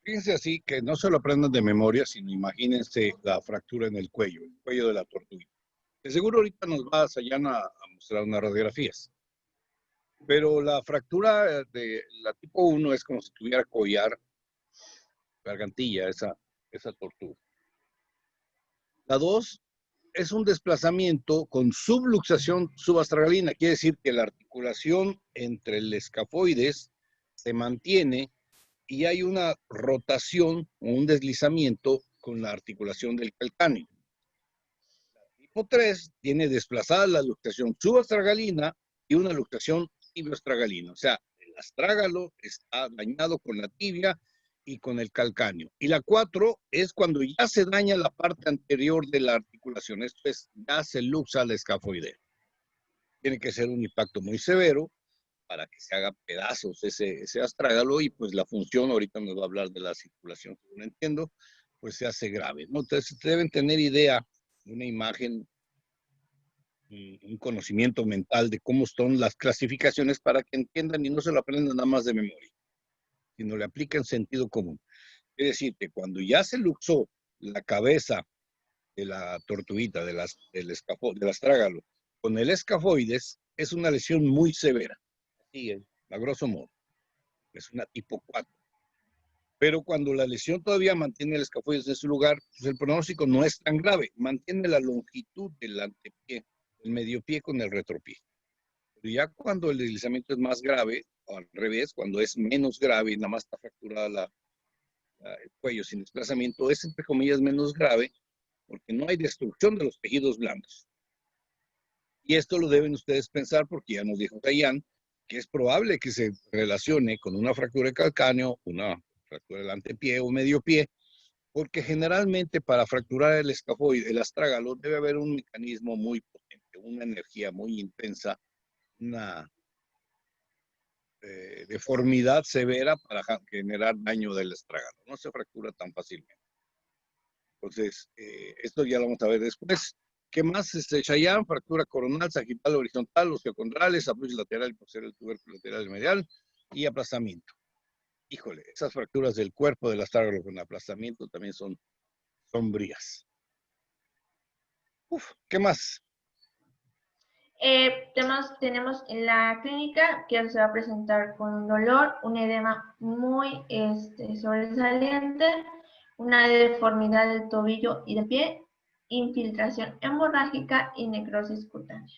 Fíjense así que no se lo aprendan de memoria, sino imagínense la fractura en el cuello de la tortuga. De seguro ahorita nos va Sayana a mostrar unas radiografías. Pero la fractura de la tipo 1 es como si tuviera collar, gargantilla, esa tortuga. La 2 es un desplazamiento con subluxación subastragalina, quiere decir que la articulación entre el escafoides se mantiene y hay una rotación o un deslizamiento con la articulación del calcáneo. La tipo 3 tiene desplazada la luxación subastragalina y una luxación tibioastragalina, o sea, el astrágalo está dañado con la tibia y con el calcáneo. Y la 4 es cuando ya se daña la parte anterior de la articulación, esto es, ya se luxa la escafoidea. Tiene que ser un impacto muy severo para que se haga pedazos ese astrágalo y pues la función, ahorita nos va a hablar de la circulación, según entiendo, pues se hace grave, ¿no? Entonces deben tener idea, una imagen, un conocimiento mental de cómo son las clasificaciones para que entiendan y no se lo aprendan nada más de memoria, sino le apliquen sentido común. Es decir, que cuando ya se luxó la cabeza de la tortuguita, del astrágalo, con el escafoides, es una lesión muy severa. Así es, a grosso modo. Es una tipo 4. Pero cuando la lesión todavía mantiene el escafoides en su lugar, pues el pronóstico no es tan grave. Mantiene la longitud del antepié, el medio pie con el retropié. Pero ya cuando el deslizamiento es más grave, o al revés, cuando es menos grave y nada más está fracturada el cuello sin desplazamiento, es entre comillas menos grave porque no hay destrucción de los tejidos blandos. Y esto lo deben ustedes pensar porque ya nos dijo Dayan que es probable que se relacione con una fractura de calcáneo, una fractura del antepié o medio pie, porque generalmente para fracturar el escafoide, el astrágalo, debe haber un mecanismo muy potente, una energía muy intensa, una deformidad severa para generar daño del astrágalo. No se fractura tan fácilmente. Entonces, esto ya lo vamos a ver después. ¿Qué más? Chayán, fractura coronal, sagital, horizontal, osteocondrales, apoyo lateral y posterior del tubérculo lateral y medial y aplazamiento. Híjole, esas fracturas del cuerpo del astrágalo con aplazamiento también son sombrías. ¿Qué más? Tenemos en la clínica que se va a presentar con un dolor, un edema muy sobresaliente, una deformidad del tobillo y del pie, infiltración hemorrágica y necrosis cutánea.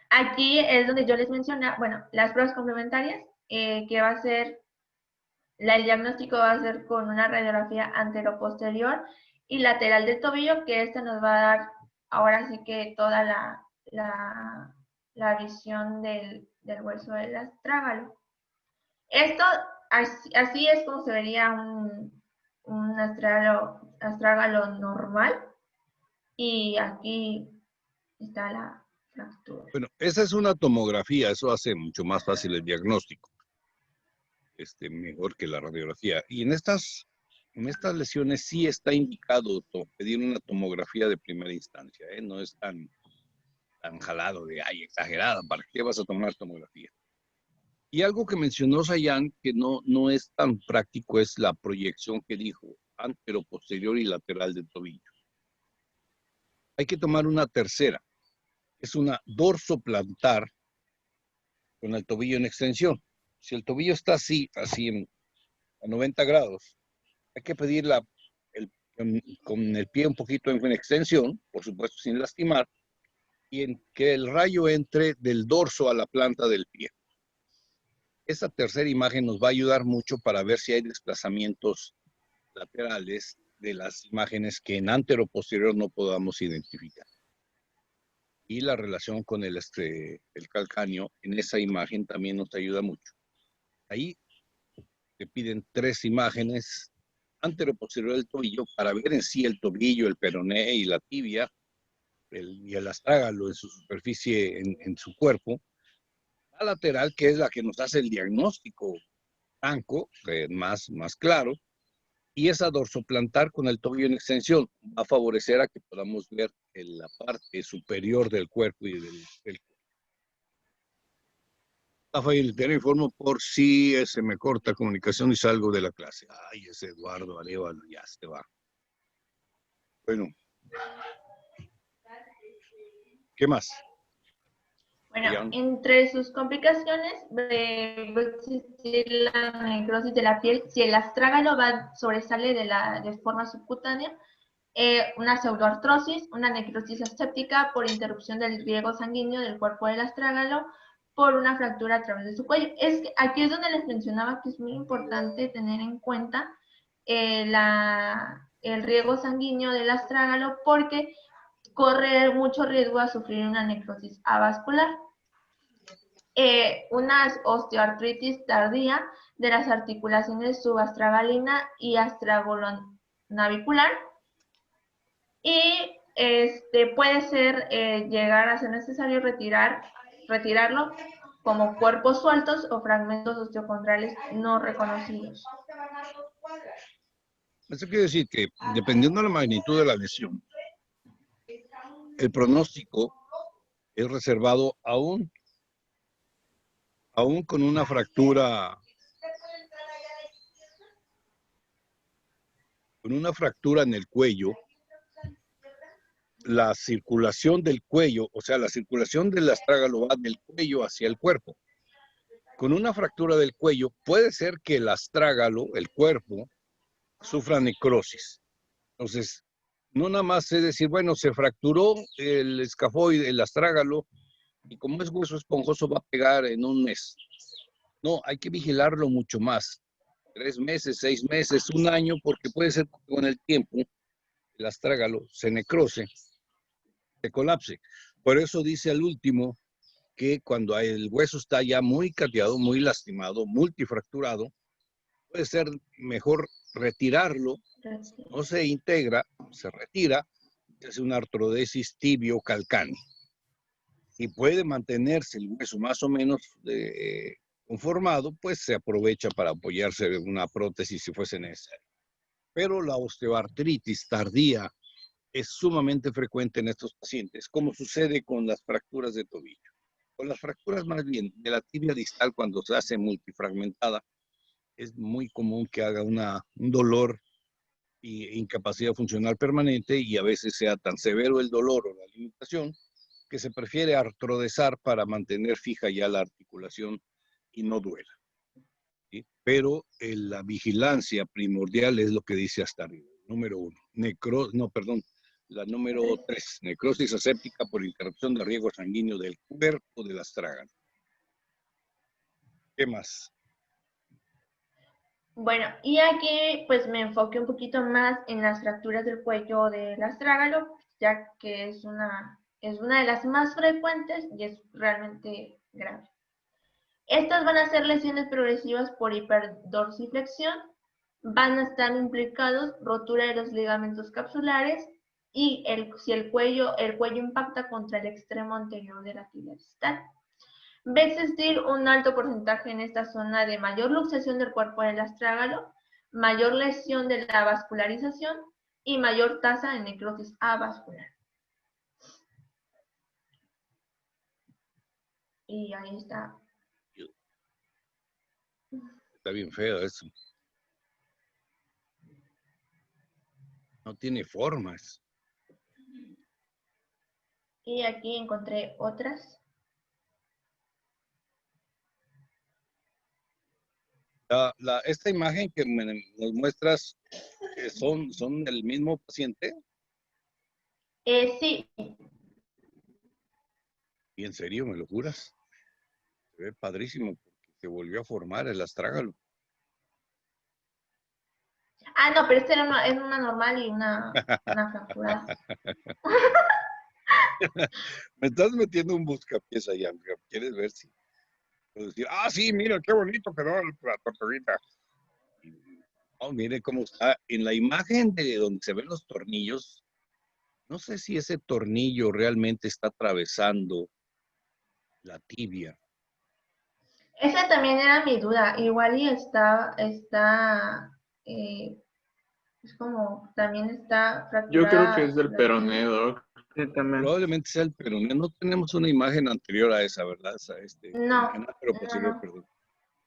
Aquí es donde yo les mencioné, bueno, las pruebas complementarias, que va a ser, el diagnóstico va a ser con una radiografía anteroposterior y lateral del tobillo, que esta nos va a dar ahora sí que toda la visión del hueso del astrágalo. Esto, así es como se vería un astrágalo normal, y aquí está fractura. Bueno, esa es una tomografía, eso hace mucho más fácil el diagnóstico, mejor que la radiografía. Y en estas lesiones sí está indicado pedir una tomografía de primera instancia, ¿eh? No es tan jalado de, ay, exagerada, ¿para qué vas a tomar tomografía? Y algo que mencionó Sayan, que no es tan práctico, es la proyección que dijo, antero, posterior y lateral del tobillo. Hay que tomar una tercera, es una dorsoplantar con el tobillo en extensión. Si el tobillo está así a 90 grados, hay que pedir con el pie un poquito en extensión, por supuesto sin lastimar, y en que el rayo entre del dorso a la planta del pie. Esta tercera imagen nos va a ayudar mucho para ver si hay desplazamientos laterales de las imágenes que en antero posterior no podamos identificar. Y la relación con el calcáneo en esa imagen también nos ayuda mucho. Ahí te piden 3 imágenes antero posterior del tobillo para ver en sí el tobillo, el peroné y la tibia y el astrágalo en su superficie, en su cuerpo. La lateral, que es la que nos hace el diagnóstico franco, más claro, y esa dorsoplantar con el tobillo en extensión va a favorecer a que podamos ver en la parte superior del cuerpo y del cuerpo. Rafael, te informo por si se me corta comunicación y salgo de la clase. Ay, ese Eduardo Arevalo ya se va. Bueno, ¿qué más? Bueno, entre sus complicaciones puede existir la necrosis de la piel si el astrágalo sobresale de forma subcutánea, una pseudoartrosis, una necrosis aséptica por interrupción del riego sanguíneo del cuerpo del astrágalo por una fractura a través de su cuello. Aquí es donde les mencionaba que es muy importante tener en cuenta el riego sanguíneo del astrágalo porque corre mucho riesgo a sufrir una necrosis avascular. Una osteoartritis tardía de las articulaciones subastragalina y astragalonavicular. Y puede ser llegar a ser necesario retirarlo como cuerpos sueltos o fragmentos osteocondrales no reconocidos. Eso quiere decir que, dependiendo de la magnitud de la lesión, el pronóstico es reservado aún con una fractura en el cuello. La circulación del cuello, o sea, la circulación del astrágalo va del cuello hacia el cuerpo. Con una fractura del cuello, puede ser que el astrágalo, el cuerpo, sufra necrosis. Entonces, no nada más es decir, bueno, se fracturó el escafoide, el astrágalo, y como es hueso esponjoso va a pegar en un mes. No, hay que vigilarlo mucho más. 3 meses, 6 meses, 1 año, porque puede ser que con el tiempo el astrágalo se necrose, se colapse. Por eso dice al último que cuando el hueso está ya muy cateado, muy lastimado, multifracturado, puede ser mejor retirarlo, no se integra, se retira, se hace una artrodesis tibio-calcánea. Y puede mantenerse el hueso más o menos conformado, pues se aprovecha para apoyarse en una prótesis si fuese necesario. Pero la osteoartritis tardía es sumamente frecuente en estos pacientes, como sucede con las fracturas de tobillo. Con las fracturas más bien de la tibia distal, cuando se hace multifragmentada, es muy común que haga un dolor e incapacidad funcional permanente, y a veces sea tan severo el dolor o la limitación que se prefiere artrodesar para mantener fija ya la articulación y no duela. ¿Sí? Pero la vigilancia primordial es lo que dice hasta arriba. Número 1, la número 3, necrosis aséptica por interrupción de riego sanguíneo del cuerpo del astrágalo. ¿Qué más? Bueno, y aquí pues me enfoqué un poquito más en las fracturas del cuello del astrágalo, ya que es una de las más frecuentes y es realmente grave. Estas van a ser lesiones progresivas por hiperdorsiflexión, van a estar implicados rotura de los ligamentos capsulares, y si el cuello impacta contra el extremo anterior de la tibia distal. Va a existir un alto porcentaje en esta zona de mayor luxación del cuerpo del astrágalo, mayor lesión de la vascularización y mayor tasa de necrosis avascular. Y ahí está. Está bien feo eso. No tiene formas. Y aquí encontré otras. Esta imagen que nos muestras, ¿son del mismo paciente? Sí. ¿Y en serio, me lo juras? Se ve padrísimo porque se volvió a formar el astrágalo. Ah, no, pero esta es una normal y una fracturada. Me estás metiendo un buscapiés allá, ¿quieres ver si puedo decir, sí, mira, qué bonito quedó la tortuguita? Oh, mire cómo está. En la imagen de donde se ven los tornillos, no sé si ese tornillo realmente está atravesando la tibia. Esa también era mi duda. Igual y está es como, también está Yo creo que fracturada. es del peroné, Doc. Sí, también. Probablemente sea el peroné. No tenemos una imagen anterior a esa, ¿verdad? No, Pero posterior, no. perdón.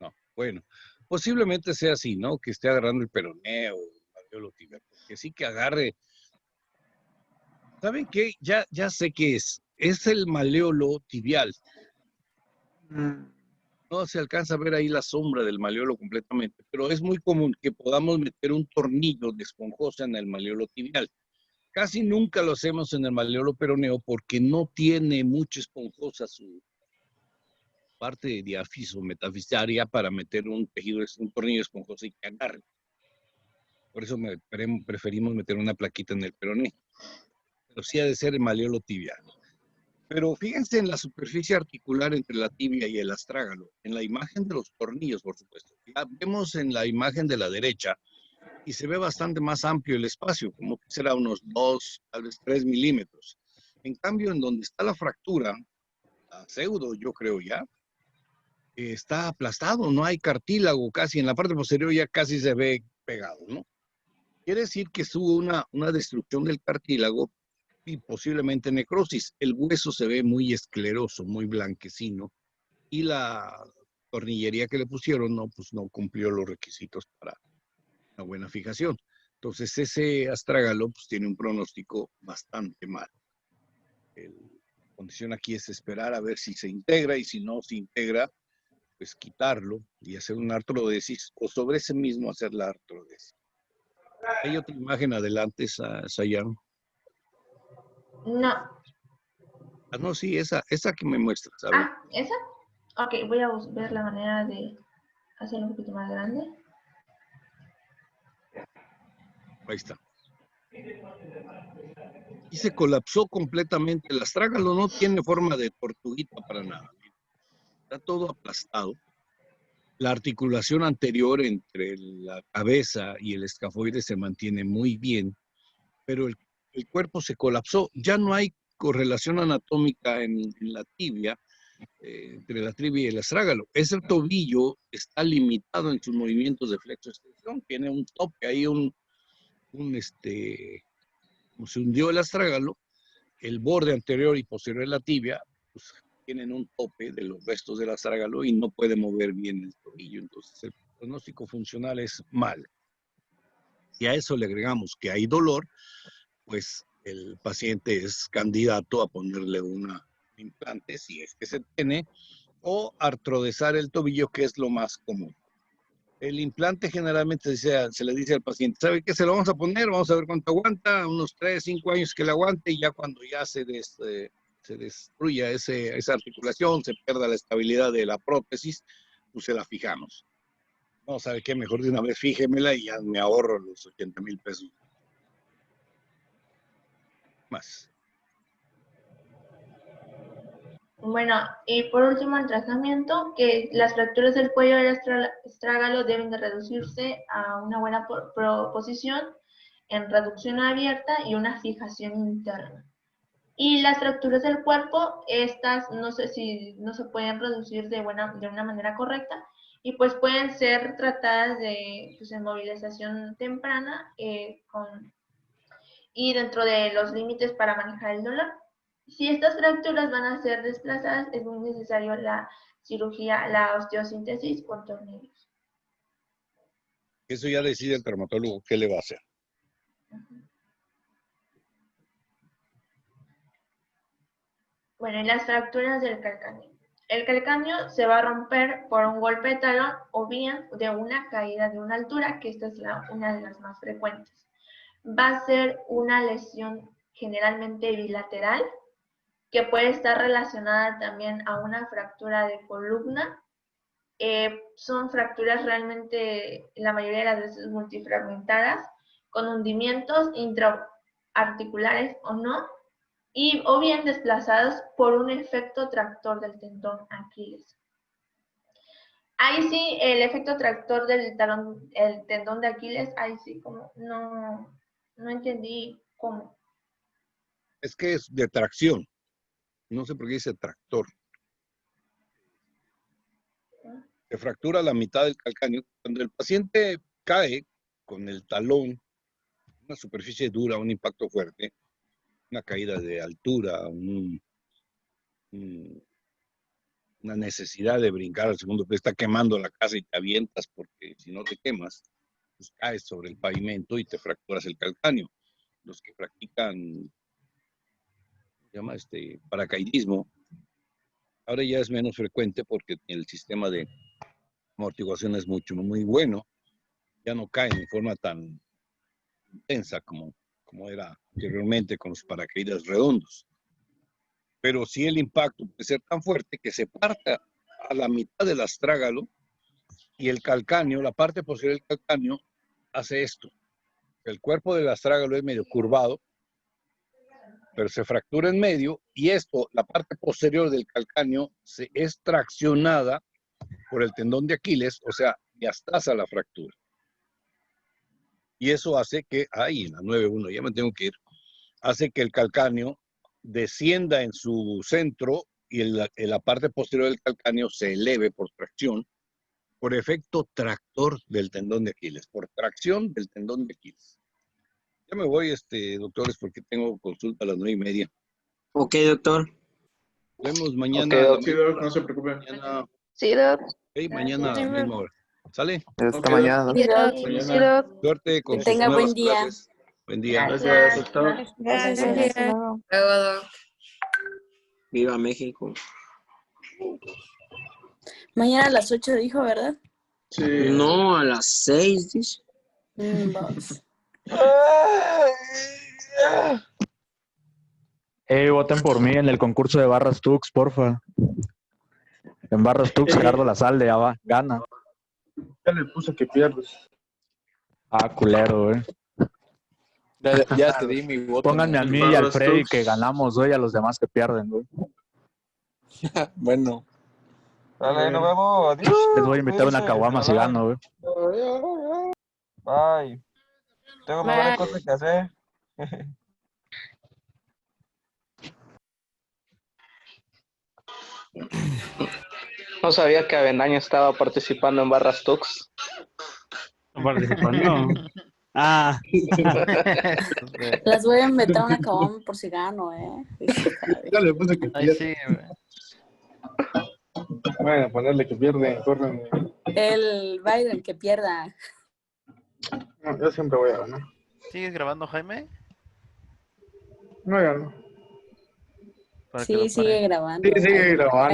No, bueno. Posiblemente sea así, ¿no? Que esté agarrando el peroné o el malleolo tibial. Porque sí que agarre. ¿Saben qué? Ya sé qué es. Es el malleolo tibial. No se alcanza a ver ahí la sombra del malleolo completamente, pero es muy común que podamos meter un tornillo de esponjosa en el malleolo tibial. Casi nunca lo hacemos en el malleolo peroneo porque no tiene mucha esponjosa su parte de diáfiso metafisaria para meter un tornillo esponjoso y que agarre. Por eso preferimos meter una plaquita en el peroné. Pero sí ha de ser el malleolo tibial. Pero fíjense en la superficie articular entre la tibia y el astrágalo, en la imagen de los tornillos, por supuesto. La vemos en la imagen de la derecha y se ve bastante más amplio el espacio, como que será unos 2, tal vez 3 milímetros. En cambio, en donde está la fractura, la pseudo, yo creo ya, está aplastado, no hay cartílago casi, en la parte posterior ya casi se ve pegado, ¿no? Quiere decir que hubo una destrucción del cartílago y posiblemente necrosis. El hueso se ve muy escleroso, muy blanquecino, y la tornillería que le pusieron pues no cumplió los requisitos para una buena fijación. Entonces ese astrágalo pues tiene un pronóstico bastante mal. La condición aquí es esperar a ver si se integra, y si no se integra, pues quitarlo y hacer una artrodesis, o sobre ese mismo hacer la artrodesis. Hay otra imagen adelante, Sayan. No. No, sí, esa que me muestras. A ver. ¿Esa? Ok, voy a ver la manera de hacerlo un poquito más grande. Ahí está. Y se colapsó completamente. El astrágalo no tiene forma de tortuguita para nada. Está todo aplastado. La articulación anterior entre la cabeza y el escafoide se mantiene muy bien, pero el cuerpo se colapsó. Ya no hay correlación anatómica en la tibia, entre la tibia y el astrágalo. Ese tobillo está limitado en sus movimientos de flexo-extensión. Tiene un tope ahí, como se hundió el astrágalo, el borde anterior y posterior de la tibia, pues tienen un tope de los restos del astrágalo y no puede mover bien el tobillo. Entonces el pronóstico funcional es malo. Si a eso le agregamos que hay dolor, pues el paciente es candidato a ponerle un implante, si es que se tiene, o artrodesar el tobillo, que es lo más común. El implante generalmente se le dice al paciente, ¿sabe qué? Se lo vamos a poner, vamos a ver cuánto aguanta, unos 3, 5 años que le aguante, y ya cuando ya se destruya esa articulación, se pierda la estabilidad de la prótesis, pues se la fijamos. No, ¿sabe qué? Mejor de una vez fíjemela y ya me ahorro los 80,000 pesos. Más. Bueno, y por último el tratamiento, que las fracturas del cuello del astrágalo deben de reducirse a una buena posición en reducción abierta y una fijación interna. Y las fracturas del cuerpo, estas no sé si no se pueden reducir de una manera correcta y pues pueden ser tratadas de pues, inmovilización temprana y dentro de los límites para manejar el dolor. Si estas fracturas van a ser desplazadas, es muy necesario la cirugía, la osteosíntesis con tornillos. Eso ya decide el traumatólogo qué le va a hacer. Bueno, y las fracturas del calcáneo. El calcáneo se va a romper por un golpe de talón o bien de una caída de una altura, que esta es una de las más frecuentes. Va a ser una lesión generalmente bilateral, que puede estar relacionada también a una fractura de columna. Son fracturas realmente, la mayoría de las veces multifragmentadas, con hundimientos intraarticulares o no, o bien desplazados por un efecto tractor del tendón Aquiles. Ahí sí, el efecto tractor del el tendón de Aquiles, ahí sí como no entendí cómo. Es que es de tracción. No sé por qué dice tractor. Se fractura la mitad del calcáneo. Cuando el paciente cae con el talón, una superficie dura, un impacto fuerte, una caída de altura, una necesidad de brincar al segundo piso, está quemando la casa y te avientas porque si no te quemas, pues caes sobre el pavimento y te fracturas el calcáneo. Los que practican, se llama paracaidismo, ahora ya es menos frecuente porque el sistema de amortiguación es muy bueno, ya no caen en forma tan intensa como era anteriormente con los paracaídas redondos. Pero sí el impacto puede ser tan fuerte que se parta a la mitad del astrágalo y el calcáneo, la parte posterior del calcáneo, hace esto. El cuerpo del astrágalo es medio curvado, pero se fractura en medio y esto, la parte posterior del calcáneo, es traccionada por el tendón de Aquiles, o sea, diastasa la fractura. Y eso hace que, en la 9.1, ya me tengo que ir, hace que el calcáneo descienda en su centro y en la parte posterior del calcáneo se eleve por tracción, por efecto tractor del tendón de Aquiles, por tracción del tendón de Aquiles. Ya me voy, doctores, porque tengo consulta a las 9:30. Ok, doctor. Nos vemos mañana. Okay, doc. Sí, doc, no se preocupe. Mañana, Sí, doc. mañana a la misma hora. ¿Sale? Ok, Esta mañana. Sí, doc. Mañana. Sí, doc. Suerte con Que sus tenga buen nuevas día. clases. Buen día. Gracias, doctor. Gracias. Hasta luego. Luego, doc. Viva México. Mañana a las 8 dijo, ¿verdad? Sí. No, a las 6, dice. Vamos. Voten por mí en el concurso de Barras Tux, porfa. En Barras Tux, Gerardo Lazalde gana. Ya le puse que pierdes. Culero, Ya te di mi voto. Pónganme a mí y al Freddy que ganamos, y a los demás que pierden, güey. Bueno. Dale, nos vemos. Adiós. Les voy a invitar una caguama si gano, güey. Bye. Tengo mejores cosas que hacer. No sabía que Avendaño estaba participando en Barras Tux. ¿Participando? Las voy a inventar una caguama por si gano, Ya le puse que Ay, pierde. sí, güey. Bueno, ponerle que pierde. Corren. El Biden que pierda. No, yo siempre voy a ganar. ¿Sigues grabando, Jaime? No gano. Para que Sí, lo sigue grabando. Sí, sigue grabando.